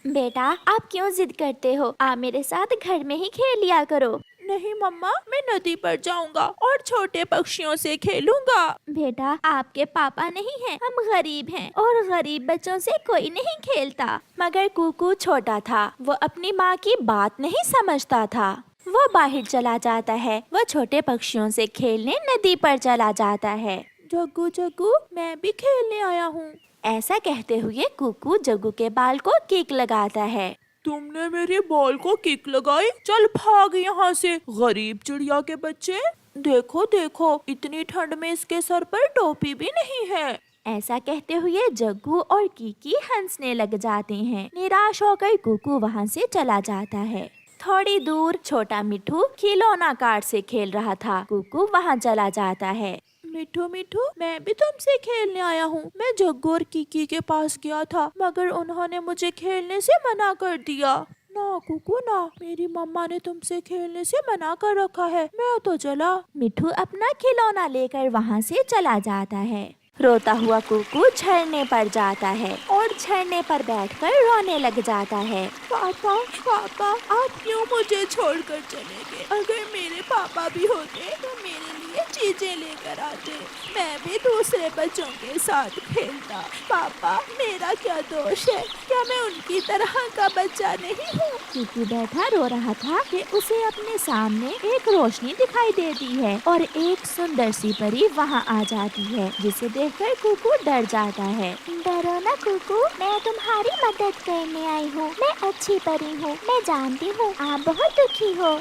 बेटा, आप क्यों जिद करते हो? आप मेरे साथ घर में ही खेल लिया करो। नहीं मम्मा, मैं नदी पर जाऊंगा और छोटे पक्षियों से खेलूंगा। बेटा, आपके पापा नहीं हैं, हम गरीब हैं और गरीब बच्चों से कोई नहीं खेलता। मगर कुकू छोटा था, वो अपनी माँ की बात नहीं समझता था। वो बाहर चला जाता है, वो छोटे पक्षियों से खेलने नदी पर चला जाता है। जग्गू जग्गू, मैं भी खेलने आया हूँ। ऐसा कहते हुए कुकू जग्गू के बाल को किक लगाता है। तुमने मेरे बॉल को किक लगाई? चल भाग यहाँ से, गरीब चिड़िया के बच्चे। देखो देखो, इतनी ठंड में इसके सर पर टोपी भी नहीं है। ऐसा कहते हुए जग्गू और कीकी हंसने लग जाते हैं। निराश होकर कुकू वहाँ से चला जाता है। थोड़ी दूर छोटा मिठू खिलौना कार से खेल रहा था। कुकू वहाँ चला जाता है। मिठू मिठू, मैं भी तुमसे खेलने आया हूँ। मैं जग्गू और कीकी के पास गया था, मगर उन्होंने मुझे खेलने से मना कर दिया। ना कुकू ना, मेरी मम्मा ने तुमसे खेलने से मना कर रखा है। मैं तो चला। मिठू अपना खिलौना लेकर वहाँ से चला जाता है। रोता हुआ कुकू झरने पर जाता है और झरने पर बैठकर रोने लग जाता है। पापा पापा, आप क्यों मुझे छोड़कर चले गए? अगर मेरे पापा भी होते तो मेरे लिए चीजें लेकर आते, मैं भी दूसरे बच्चों के साथ खेलता। पापा, मेरा क्या दोष है? क्या मैं उनकी तरह का बच्चा नहीं हूँ? कुकू बैठा रो रहा था कि उसे अपने सामने एक रोशनी दिखाई देती है और एक सुंदर सी परी वहाँ आ जाती है, जिसे देखकर कुकू डर जाता है। डरो ना कुकू, मैं तुम्हारी मदद करने आई हूँ। मैं अच्छी परी हूँ। मैं जानती हूँ आप बहुत दुखी हो।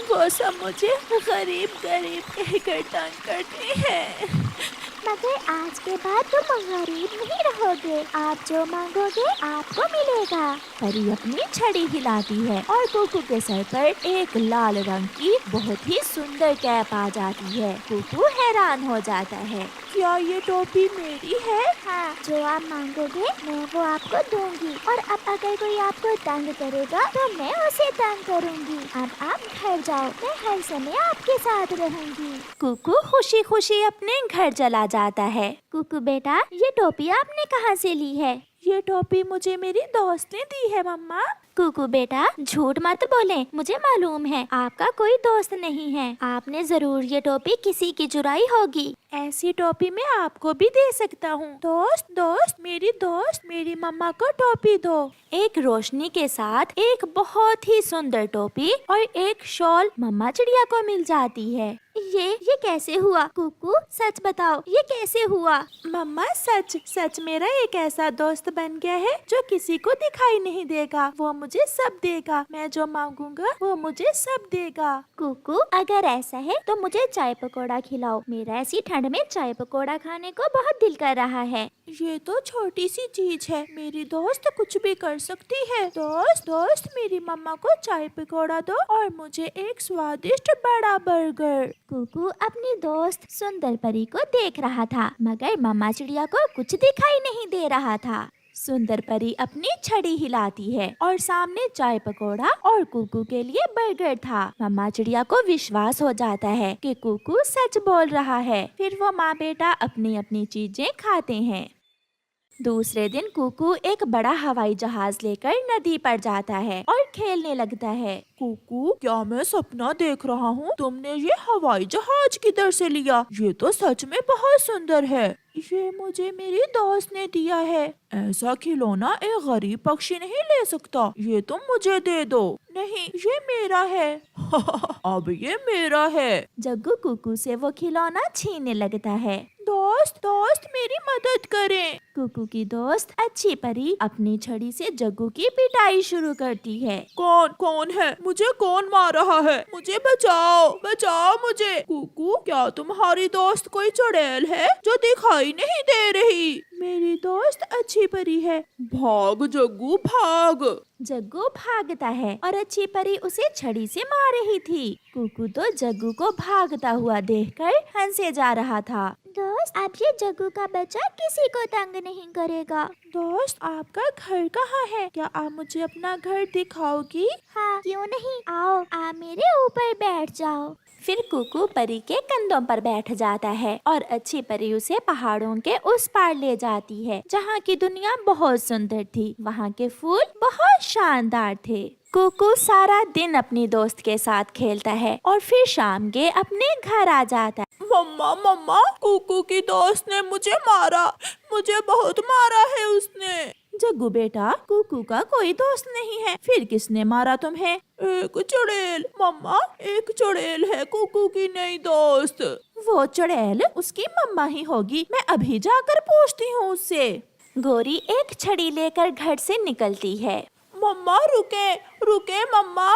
वो सब मुझे गरीब गरीब कहकर तंग करते हैं। मगर आज के बाद तुम गरीब नहीं रहोगे। आप जो मांगोगे आपको मिलेगा। परी अपनी छड़ी हिलाती है और कुकू के सर पर एक लाल रंग की बहुत ही सुंदर कैप आ जाती है। कुकू हैरान हो जाता है। क्या ये टोपी मेरी है? हाँ, जो आप मांगोगे मैं वो आपको दूंगी। और अब अगर कोई आपको तंग करेगा तो मैं उसे तंग करूंगी। अब आप घर जाओ, मैं हर समय आपके साथ रहूंगी। कुकू खुशी खुशी अपने घर चला जाता है। कुकू बेटा, ये टोपी आपने कहाँ से ली है? ये टोपी मुझे मेरी दोस्त ने दी है मम्मा। कुकू बेटा, झूठ मत बोले। मुझे मालूम है आपका कोई दोस्त नहीं है। आपने जरूर ये टोपी किसी की चुराई होगी। ऐसी टोपी मैं आपको भी दे सकता हूँ। दोस्त, मेरी दोस्त, मेरी मम्मा को टोपी दो। एक रोशनी के साथ एक बहुत ही सुंदर टोपी और एक शॉल मम्मा चिड़िया को मिल जाती है। ये कैसे हुआ? कुकू सच बताओ, ये कैसे हुआ? मम्मा, सच मेरा एक ऐसा दोस्त बन गया है जो किसी को दिखाई नहीं देगा। वो मुझे सब देगा। मैं जो मांगूंगा वो मुझे सब देगा। कुकू, अगर ऐसा है तो मुझे चाय पकौड़ा खिलाओ। मेरा ऐसी ठंड में चाय पकौड़ा खाने को बहुत दिल कर रहा है। ये तो छोटी सी चीज है, मेरी दोस्त कुछ भी कर सकती है। दोस्त, मेरी मम्मा को चाय पकौड़ा दो और मुझे एक स्वादिष्ट बड़ा बर्गर। कुकू अपनी दोस्त सुंदर परी को देख रहा था, मगर मम्मा चिड़िया को कुछ दिखाई नहीं दे रहा था। सुंदर परी अपनी छड़ी हिलाती है और सामने चाय पकौड़ा और कुकू के लिए बर्गर था। मम्मा चिड़िया को विश्वास हो जाता है कि कुकू सच बोल रहा है। फिर वो माँ बेटा अपनी अपनी चीजें खाते हैं। दूसरे दिन कुकू एक बड़ा हवाई जहाज लेकर नदी पर जाता है और खेलने लगता है। कुकू, क्या मैं सपना देख रहा हूँ? तुमने ये हवाई जहाज किधर से लिया? ये तो सच में बहुत सुंदर है। ये मुझे मेरी दोस्त ने दिया है। ऐसा खिलौना एक गरीब पक्षी नहीं ले सकता। ये तुम मुझे दे दो। नहीं, ये मेरा है। अब ये मेरा है। जग्गू कुकू से वो खिलौना छीनने लगता है। दोस्त, मेरी मदद करें। कुकू की दोस्त अच्छी परी अपनी छड़ी से जग्गू की पिटाई शुरू करती है। कौन है? मुझे कौन मार रहा है? मुझे बचाओ मुझे। कुकू, क्या तुम्हारी दोस्त कोई चुड़ैल है जो दिखाई नहीं दे रही? मेरी दोस्त अच्छी परी है। भाग जग्गू, भाग। जग्गू भागता है और अच्छी परी उसे छड़ी से मार रही थी। कुकू तो जग्गू को भागता हुआ देखकर हंसे जा रहा था। दोस्त, अब ये जग्गू का बच्चा किसी को तंग नहीं करेगा। दोस्त, आपका घर कहाँ है? क्या आप मुझे अपना घर दिखाओगी? हाँ, क्यों नहीं, आओ आप मेरे ऊपर बैठ जाओ। फिर कुकू परी के कंधों पर बैठ जाता है और अच्छी परी उसे पहाड़ों के उस पार ले जाती है जहाँ की दुनिया बहुत सुंदर थी। वहाँ के फूल बहुत शानदार थे। कुकू सारा दिन अपनी दोस्त के साथ खेलता है और फिर शाम के अपने घर आ जाता है। मम्मा मम्मा, कुकू की दोस्त ने मुझे मारा, मुझे बहुत मारा है उसने। जग्गू बेटा, कुकू का कोई दोस्त नहीं है, फिर किसने मारा तुम्हें? एक चुड़ैल मम्मा, एक चुड़ैल है कुकू की नई दोस्त। वो चुड़ैल उसकी मम्मा ही होगी, मैं अभी जाकर पूछती हूँ उससे। गोरी एक छड़ी लेकर घर से निकलती है। मम्मा रुके, रुके मम्मा,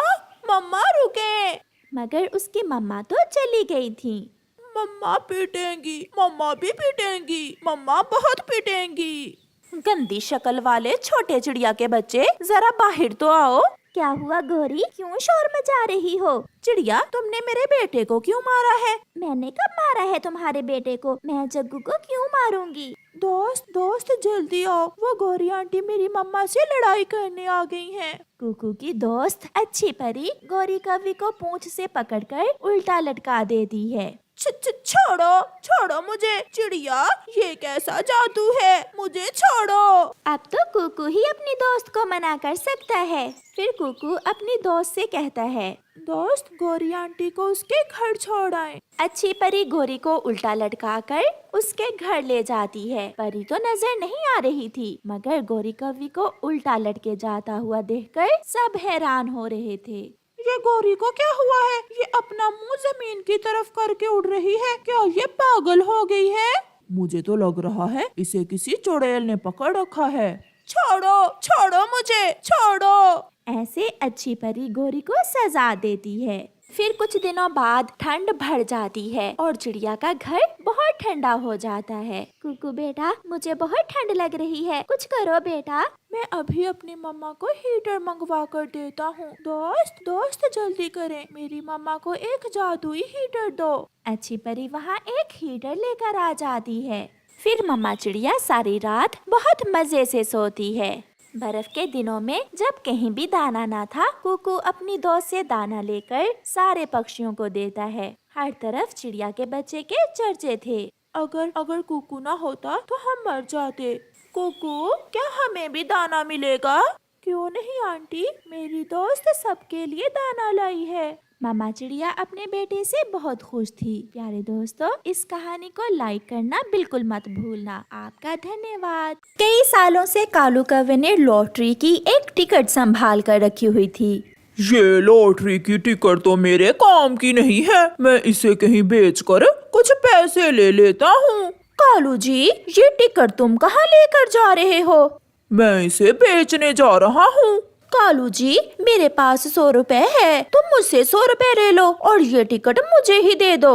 मम्मा रुके। मगर उसकी मम्मा तो चली गई थी। मम्मा पीटेंगी, मम्मा भी पीटेंगी, मम्मा बहुत पीटेंगी। गंदी शक्ल वाले छोटे चिड़िया के बच्चे, जरा बाहर तो आओ। क्या हुआ गोरी, क्यों शोर मचा रही हो? चिड़िया, तुमने मेरे बेटे को क्यों मारा है? मैंने कब मारा है तुम्हारे बेटे को? मैं जग्गू को क्यों मारूंगी? दोस्त दोस्त जल्दी आओ, वो गौरी आंटी मेरी मम्मा से लड़ाई करने आ गई हैं। कुकू की दोस्त अच्छी परी गौरी कवि को पूंछ से पकड़कर उल्टा लटका देती है। छोड़ो छोड़ो मुझे। चिड़िया, ये कैसा जादू है, मुझे छोड़ो। अब तो कुकू ही अपनी दोस्त को मना कर सकता है। फिर कुकू अपनी दोस्त से कहता है, दोस्त गौरी आंटी को उसके घर छोड़ आए। अच्छी परी गोरी को उल्टा लटका कर उसके घर ले जाती है। परी तो नजर नहीं आ रही थी, मगर गौरी कवि को उल्टा लटके जाता हुआ देखकर सब हैरान हो रहे थे। ये गौरी को क्या हुआ है? ये अपना मुंह जमीन की तरफ करके उड़ रही है, क्या ये पागल हो गई है? मुझे तो लग रहा है इसे किसी चुड़ैल ने पकड़ रखा है। छोड़ो छोड़ो मुझे, छोड़ो। ऐसे अच्छी परी गोरी को सजा देती है। फिर कुछ दिनों बाद ठंड बढ़ जाती है और चिड़िया का घर बहुत ठंडा हो जाता है। कुकू बेटा, मुझे बहुत ठंड लग रही है, कुछ करो बेटा। मैं अभी अपनी मम्मा को हीटर मंगवा कर देता हूँ। दोस्त दोस्त जल्दी करें, मेरी मम्मा को एक जादुई हीटर दो। अच्छी परी वहाँ एक हीटर लेकर आ जाती है। फिर मम्मा चिड़िया सारी रात बहुत मजे से सोती है। बर्फ के दिनों में जब कहीं भी दाना ना था, कुकू अपनी दोस्त से दाना लेकर सारे पक्षियों को देता है। हर तरफ चिड़िया के बच्चे के चर्चे थे। अगर कुकू ना होता तो हम मर जाते। कुकू, क्या हमें भी दाना मिलेगा? क्यों नहीं आंटी, मेरी दोस्त सबके लिए दाना लाई है। मामा चिड़िया अपने बेटे से बहुत खुश थी। प्यारे दोस्तों, इस कहानी को लाइक करना बिल्कुल मत भूलना। आपका धन्यवाद। कई सालों से कालू कौवे ने लॉटरी की एक टिकट संभाल कर रखी हुई थी। ये लॉटरी की टिकट तो मेरे काम की नहीं है, मैं इसे कहीं बेचकर कुछ पैसे ले लेता हूँ। कालू जी, ये टिकट तुम कहाँ लेकर जा रहे हो? मैं इसे बेचने जा रहा हूँ। कालू जी, मेरे पास 100 रुपए है, तुम मुझसे 100 रुपए ले लो और ये टिकट मुझे ही दे दो।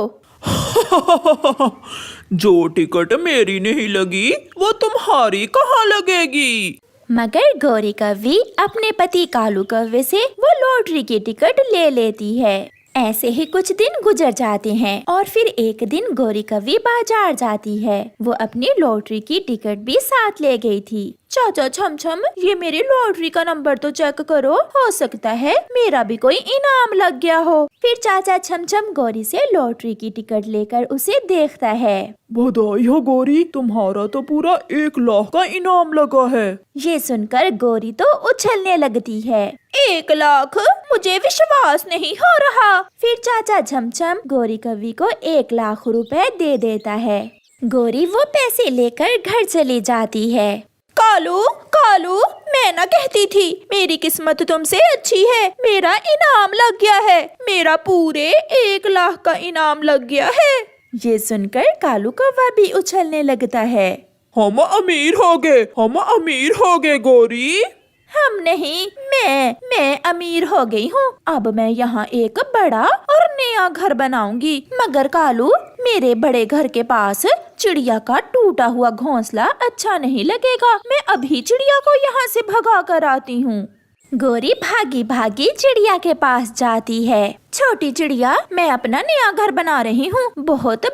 जो टिकट मेरी नहीं लगी वो तुम्हारी कहाँ लगेगी? मगर गौरी कौवी अपने पति कालू कौवे से वो लॉटरी की टिकट ले लेती है। ऐसे ही कुछ दिन गुजर जाते हैं और फिर एक दिन गौरी कौवी बाजार जाती है। वो अपनी लॉटरी की टिकट भी साथ ले गई थी। चाचा छम छम, ये मेरी लॉटरी का नंबर तो चेक करो, हो सकता है मेरा भी कोई इनाम लग गया हो। फिर चाचा छम छम गौरी से लॉटरी की टिकट लेकर उसे देखता है। बधाई हो गौरी, तुम्हारा तो पूरा 1 लाख का इनाम लगा है। ये सुनकर गौरी तो उछलने लगती है। 1 लाख? मुझे विश्वास नहीं हो रहा। फिर चाचा छमछम गौरी कवि को 1 लाख रुपए दे देता है। गौरी वो पैसे लेकर घर चली जाती है। कालू कालू, मैं ना कहती थी मेरी किस्मत तुमसे अच्छी है, मेरा इनाम लग गया है, मेरा पूरे 1 लाख का इनाम लग गया है। ये सुनकर कालू कौवा भी उछलने लगता है। हम अमीर हो गए, हम अमीर हो गए गौरी। हम नहीं, मैं अमीर हो गई हूँ। अब मैं यहाँ एक बड़ा और नया घर बनाऊंगी। मगर कालू, मेरे बड़े घर के पास चिड़िया का टूटा हुआ घोंसला अच्छा नहीं लगेगा। मैं अभी चिड़िया को यहाँ से भगा कर आती हूँ। गौरी भागी भागी चिड़िया के पास जाती है। छोटी चिड़िया, मैं अपना नया घर बना रही हूँ। बहुत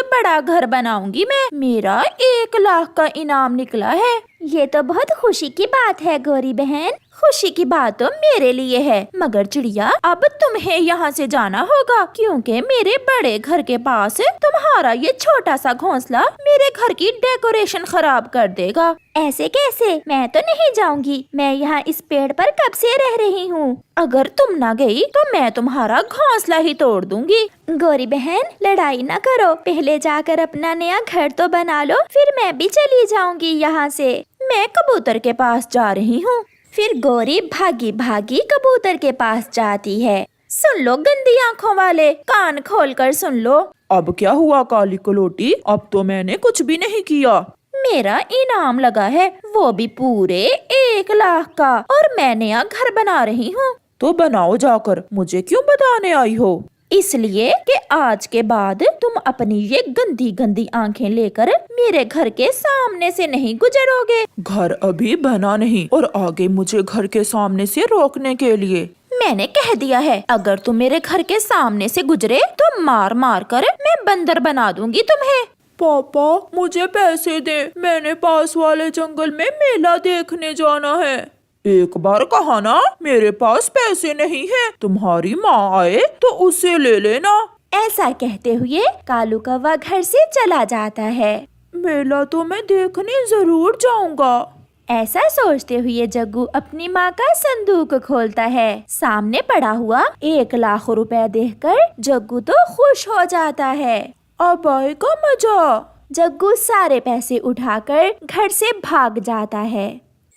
बड़ा घर बनाऊंगी मैं। मेरा 1 लाख का इनाम निकला है। ये तो बहुत खुशी की बात है गौरी बहन, खुशी की बात तो मेरे लिए है, मगर चिड़िया अब तुम्हें यहाँ से जाना होगा, क्योंकि मेरे बड़े घर के पास तुम्हारा ये छोटा सा घोंसला मेरे घर की डेकोरेशन खराब कर देगा। ऐसे कैसे? मैं तो नहीं जाऊंगी, मैं यहाँ इस पेड़ पर कब से रह रही हूँ। अगर तुम ना गई तो मैं तुम्हारा घोंसला ही तोड़ दूंगी। गौरी बहन, लड़ाई ना करो, पहले जाकर अपना नया घर तो बना लो, फिर मैं भी चली जाऊंगी यहाँ से। मैं कबूतर के पास जा रही हूँ। फिर गौरी भागी भागी कबूतर के पास जाती है। सुन लो गंदी आंखों वाले, कान खोलकर सुन लो। अब क्या हुआ काली कलोटी? अब तो मैंने कुछ भी नहीं किया। मेरा इनाम लगा है, वो भी पूरे 1 लाख का, और मैं नया घर बना रही हूँ। तो बनाओ जाकर, मुझे क्यों बताने आई हो? इसलिए कि आज के बाद तुम अपनी ये गंदी गंदी आंखें लेकर मेरे घर के सामने से नहीं गुजरोगे। घर अभी बना नहीं और आगे मुझे घर के सामने से रोकने के लिए। मैंने कह दिया है, अगर तुम मेरे घर के सामने से गुजरे तो मार मार कर मैं बंदर बना दूंगी तुम्हें। पापा मुझे पैसे दे, मैंने पास वाले जंगल में मेला देखने जाना है। एक बार कहा ना मेरे पास पैसे नहीं है, तुम्हारी माँ आए तो उसे ले लेना। ऐसा कहते हुए कालू कौवा घर से चला जाता है। मेला तो मैं देखने जरूर जाऊंगा। ऐसा सोचते हुए जग्गू अपनी माँ का संदूक खोलता है। सामने पड़ा हुआ 1 लाख रुपए देखकर जग्गू तो खुश हो जाता है। अब आएगा मजा। जग्गू सारे पैसे उठाकर घर से भाग जाता है।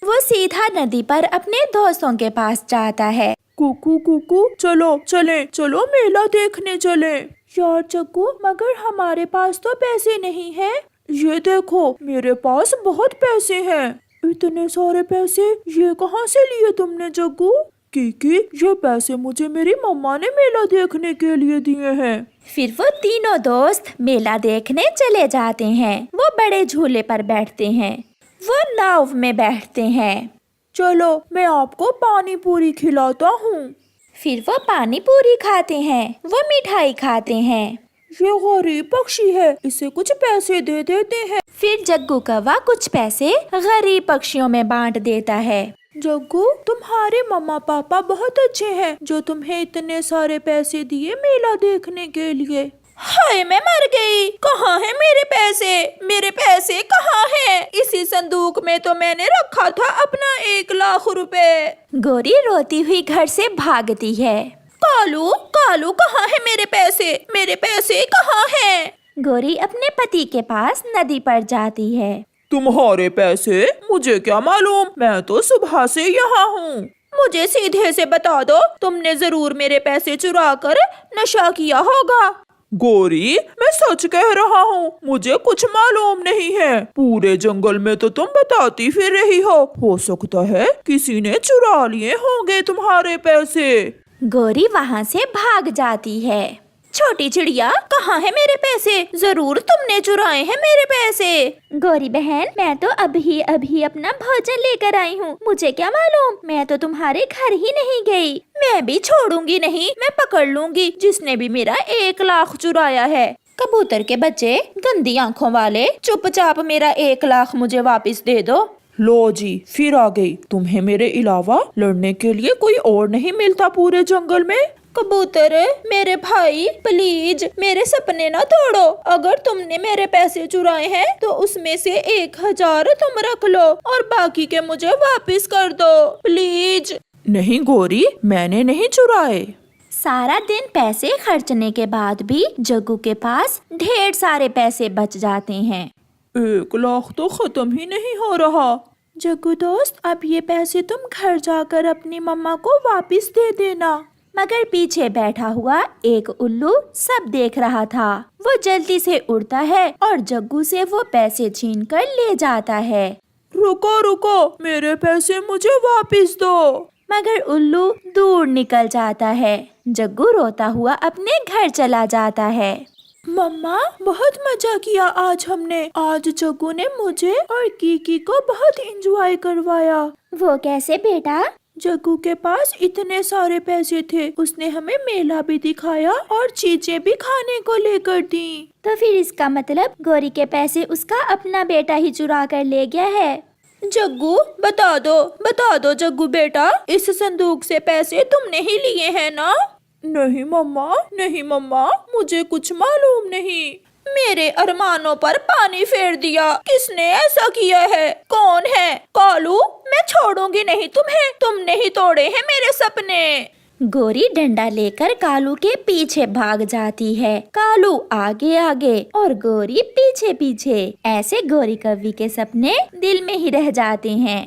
वो सीधा नदी पर अपने दोस्तों के पास जाता है। कुकू कुकू चलो चले, चलो मेला देखने चले। यार जग्गू, मगर हमारे पास तो पैसे नहीं है। ये देखो मेरे पास बहुत पैसे हैं। इतने सारे पैसे ये कहाँ से लिए तुमने जग्गू? क्योंकि ये पैसे मुझे मेरी मम्मा ने मेला देखने के लिए दिए हैं। फिर वो तीनों दोस्त मेला देखने चले जाते हैं। वो बड़े झूले पर बैठते हैं, वो नाव में बैठते हैं। चलो मैं आपको पानी पूरी खिलाता हूँ। फिर वो पानी पूरी खाते हैं, वो मिठाई खाते हैं। ये गरीब पक्षी है, इसे कुछ पैसे दे देते हैं। फिर जग्गू कौवा कुछ पैसे गरीब पक्षियों में बांट देता है। जग्गू, तुम्हारे मम्मा पापा बहुत अच्छे हैं जो तुम्हें इतने सारे पैसे दिए मेला देखने के लिए। हाय मैं मर गई, कहाँ है मेरे पैसे? मेरे पैसे कहाँ हैं? इसी संदूक में तो मैंने रखा था अपना 1 लाख रुपए। गौरी रोती हुई घर से भागती है। कालू कालू, कहाँ है मेरे पैसे? मेरे पैसे कहाँ हैं? गौरी अपने पति के पास नदी पर जाती है। तुम्हारे पैसे? मुझे क्या मालूम, मैं तो सुबह से यहाँ हूँ। मुझे सीधे से बता दो, तुमने जरूर मेरे पैसे चुरा कर नशा किया होगा। गौरी, मैं सच कह रहा हूँ, मुझे कुछ मालूम नहीं है। पूरे जंगल में तो तुम बताती फिर रही हो सकता है किसी ने चुरा लिए होंगे तुम्हारे पैसे। गौरी वहाँ से भाग जाती है। छोटी चिड़िया, कहाँ है मेरे पैसे? जरूर तुमने चुराए हैं मेरे पैसे। गौरी बहन, मैं तो अभी अभी अपना भोजन लेकर आई हूँ, मुझे क्या मालूम, मैं तो तुम्हारे घर ही नहीं गई। मैं भी छोड़ूंगी नहीं, मैं पकड़ लूंगी जिसने भी मेरा 1 लाख चुराया है। कबूतर के बच्चे, गंदी आंखों वाले, चुपचाप मेरा 1 लाख मुझे वापस दे दो। लो जी, फिर आ गई। तुम्हें मेरे अलावा लड़ने के लिए कोई और नहीं मिलता पूरे जंगल में? कबूतर मेरे भाई, प्लीज मेरे सपने ना तोड़ो। अगर तुमने मेरे पैसे चुराए हैं तो उसमें से 1000 तुम रख लो और बाकी के मुझे वापस कर दो प्लीज। नहीं गौरी, मैंने नहीं चुराए। सारा दिन पैसे खर्चने के बाद भी जग्गू के पास ढेर सारे पैसे बच जाते हैं। 1 लाख तो खत्म ही नहीं हो रहा। जग्गू दोस्त, अब ये पैसे तुम घर जाकर अपनी मम्मा को वापस दे देना। मगर पीछे बैठा हुआ एक उल्लू सब देख रहा था। वो जल्दी से उड़ता है और जग्गू से वो पैसे छीन कर ले जाता है। रुको रुको, मेरे पैसे मुझे वापस दो। मगर उल्लू दूर निकल जाता है। जग्गू रोता हुआ अपने घर चला जाता है। मम्मा, बहुत मजा किया आज हमने। आज जग्गू ने मुझे और कीकी को बहुत एंजॉय करवाया। वो कैसे बेटा? जग्गू के पास इतने सारे पैसे थे, उसने हमें मेला भी दिखाया और चीजें भी खाने को लेकर दी। तो फिर इसका मतलब गौरी के पैसे उसका अपना बेटा ही चुरा कर ले गया है। जग्गू बता दो जग्गू बेटा, इस संदूक से पैसे तुमने ही लिए हैं ना? नहीं मम्मा, मुझे कुछ मालूम नहीं। मेरे अरमानों पर पानी फेर दिया, किसने ऐसा किया है? कौन है? कालू, मैं छोड़ूंगी नहीं तुम्हें, तुमने ही तोड़े हैं मेरे सपने। गोरी डंडा लेकर कालू के पीछे भाग जाती है। कालू आगे आगे और गोरी पीछे पीछे। ऐसे गोरी कौवी के सपने दिल में ही रह जाते हैं।